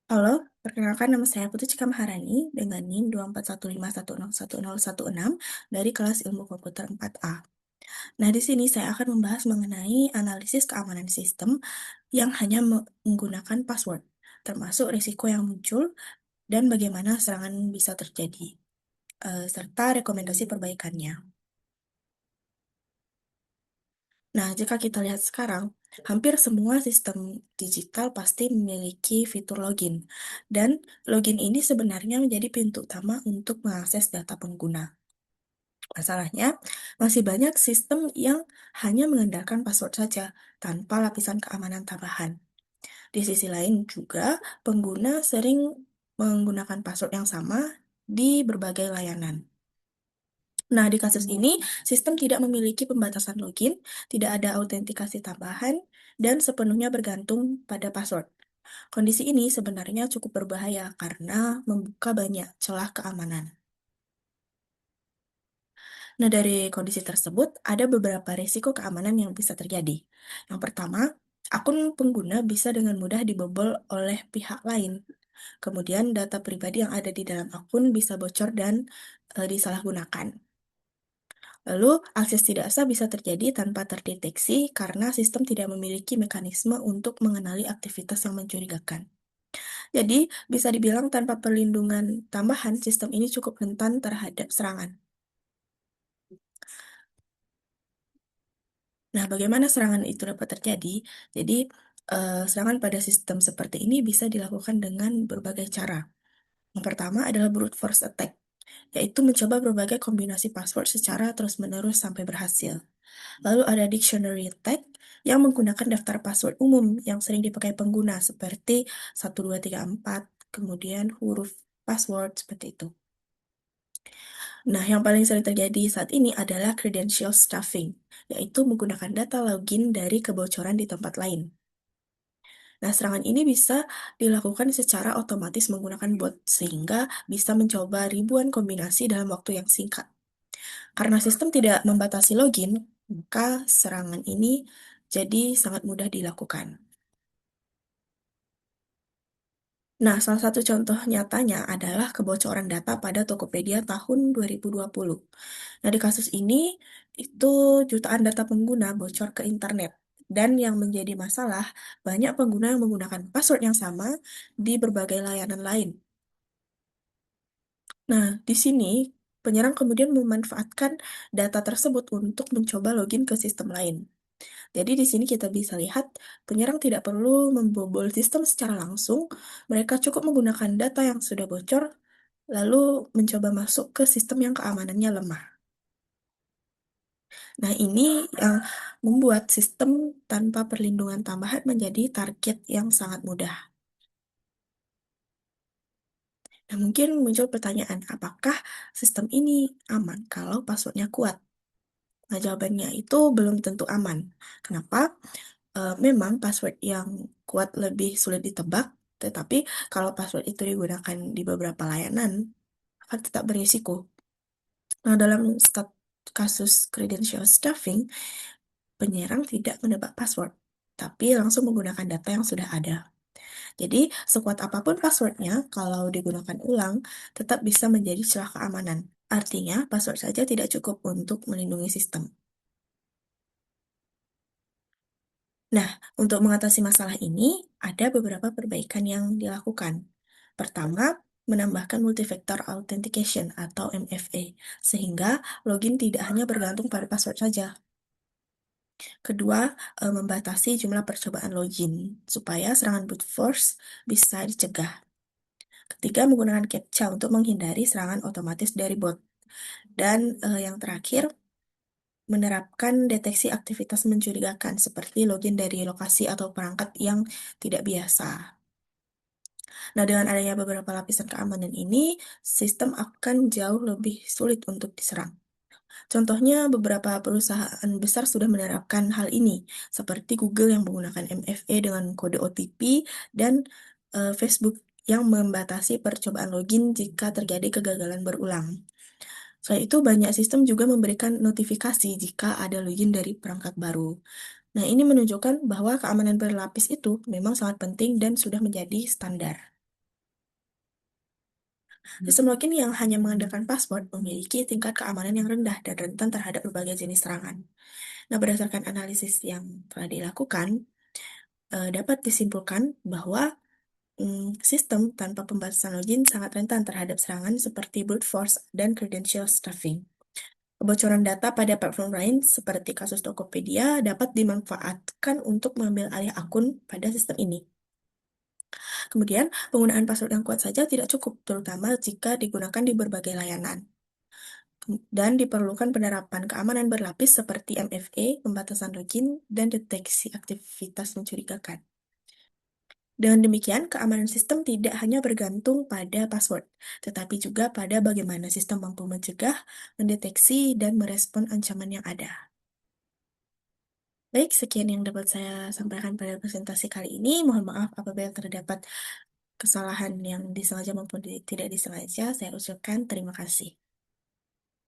Halo, perkenalkan nama saya Putri Cika Maharani dengan NIM 24151010016 dari kelas Ilmu Komputer 4A. Nah, di sini saya akan membahas mengenai analisis keamanan sistem yang hanya menggunakan password, termasuk risiko yang muncul dan bagaimana serangan bisa terjadi, serta rekomendasi perbaikannya. Nah, jika kita lihat sekarang, hampir semua sistem digital pasti memiliki fitur login. Dan login ini sebenarnya menjadi pintu utama untuk mengakses data pengguna. Masalahnya, masih banyak sistem yang hanya mengandalkan password saja, tanpa lapisan keamanan tambahan. Di sisi lain juga, pengguna sering menggunakan password yang sama di berbagai layanan. Nah, di kasus ini, sistem tidak memiliki pembatasan login, tidak ada autentikasi tambahan, dan sepenuhnya bergantung pada password. Kondisi ini sebenarnya cukup berbahaya karena membuka banyak celah keamanan. Nah, dari kondisi tersebut, ada beberapa risiko keamanan yang bisa terjadi. Yang pertama, akun pengguna bisa dengan mudah dibobol oleh pihak lain. Kemudian, data pribadi yang ada di dalam akun bisa bocor dan disalahgunakan. Lalu, akses tidak sah bisa terjadi tanpa terdeteksi karena sistem tidak memiliki mekanisme untuk mengenali aktivitas yang mencurigakan. Jadi, bisa dibilang tanpa perlindungan tambahan, sistem ini cukup rentan terhadap serangan. Nah, bagaimana serangan itu dapat terjadi? Jadi, serangan pada sistem seperti ini bisa dilakukan dengan berbagai cara. Yang pertama adalah brute force attack, yaitu mencoba berbagai kombinasi password secara terus-menerus sampai berhasil. Lalu ada dictionary attack yang menggunakan daftar password umum yang sering dipakai pengguna seperti 1234, kemudian huruf password seperti itu. Nah, yang paling sering terjadi saat ini adalah credential stuffing, yaitu menggunakan data login dari kebocoran di tempat lain. Nah, serangan ini bisa dilakukan secara otomatis menggunakan bot, sehingga bisa mencoba ribuan kombinasi dalam waktu yang singkat. Karena sistem tidak membatasi login, maka serangan ini jadi sangat mudah dilakukan. Nah, salah satu contoh nyatanya adalah kebocoran data pada Tokopedia tahun 2020. Nah, di kasus ini, itu jutaan data pengguna bocor ke internet. Dan yang menjadi masalah, banyak pengguna yang menggunakan password yang sama di berbagai layanan lain. Nah, di sini, penyerang kemudian memanfaatkan data tersebut untuk mencoba login ke sistem lain. Jadi di sini kita bisa lihat penyerang tidak perlu membobol sistem secara langsung, mereka cukup menggunakan data yang sudah bocor, lalu mencoba masuk ke sistem yang keamanannya lemah. Nah, ini yang membuat sistem tanpa perlindungan tambahan menjadi target yang sangat mudah. Nah, mungkin muncul pertanyaan, apakah sistem ini aman kalau passwordnya kuat? Nah, jawabannya itu belum tentu aman. Kenapa? Memang password yang kuat lebih sulit ditebak, tetapi kalau password itu digunakan di beberapa layanan, akan tetap berisiko. Nah, dalam kasus credential stuffing, penyerang tidak menebak password, tapi langsung menggunakan data yang sudah ada. Jadi, sekuat apapun passwordnya, kalau digunakan ulang, tetap bisa menjadi celah keamanan. Artinya, password saja tidak cukup untuk melindungi sistem. Nah, untuk mengatasi masalah ini, ada beberapa perbaikan yang dilakukan. Pertama, menambahkan multifactor authentication atau MFA, sehingga login tidak hanya bergantung pada password saja. Kedua, membatasi jumlah percobaan login, supaya serangan brute force bisa dicegah. Ketiga, menggunakan CAPTCHA untuk menghindari serangan otomatis dari bot. Dan yang terakhir, menerapkan deteksi aktivitas mencurigakan seperti login dari lokasi atau perangkat yang tidak biasa. Nah, dengan adanya beberapa lapisan keamanan ini, sistem akan jauh lebih sulit untuk diserang. Contohnya, beberapa perusahaan besar sudah menerapkan hal ini, seperti Google yang menggunakan MFA dengan kode OTP dan Facebook yang membatasi percobaan login jika terjadi kegagalan berulang. Selain itu, banyak sistem juga memberikan notifikasi jika ada login dari perangkat baru. Nah, ini menunjukkan bahwa keamanan berlapis itu memang sangat penting dan sudah menjadi standar. Sistem login yang hanya mengandalkan password memiliki tingkat keamanan yang rendah dan rentan terhadap berbagai jenis serangan. Nah, berdasarkan analisis yang telah dilakukan, dapat disimpulkan bahwa sistem tanpa pembatasan login sangat rentan terhadap serangan seperti brute force dan credential stuffing. Kebocoran data pada platform lain seperti kasus Tokopedia dapat dimanfaatkan untuk mengambil alih akun pada sistem ini. Kemudian, penggunaan password yang kuat saja tidak cukup, terutama jika digunakan di berbagai layanan. Dan diperlukan penerapan keamanan berlapis seperti MFA, pembatasan login, dan deteksi aktivitas mencurigakan. Dengan demikian, keamanan sistem tidak hanya bergantung pada password, tetapi juga pada bagaimana sistem mampu mencegah, mendeteksi, dan merespon ancaman yang ada. Baik, sekian yang dapat saya sampaikan pada presentasi kali ini. Mohon maaf apabila terdapat kesalahan yang disengaja maupun tidak disengaja. Saya ucapkan terima kasih.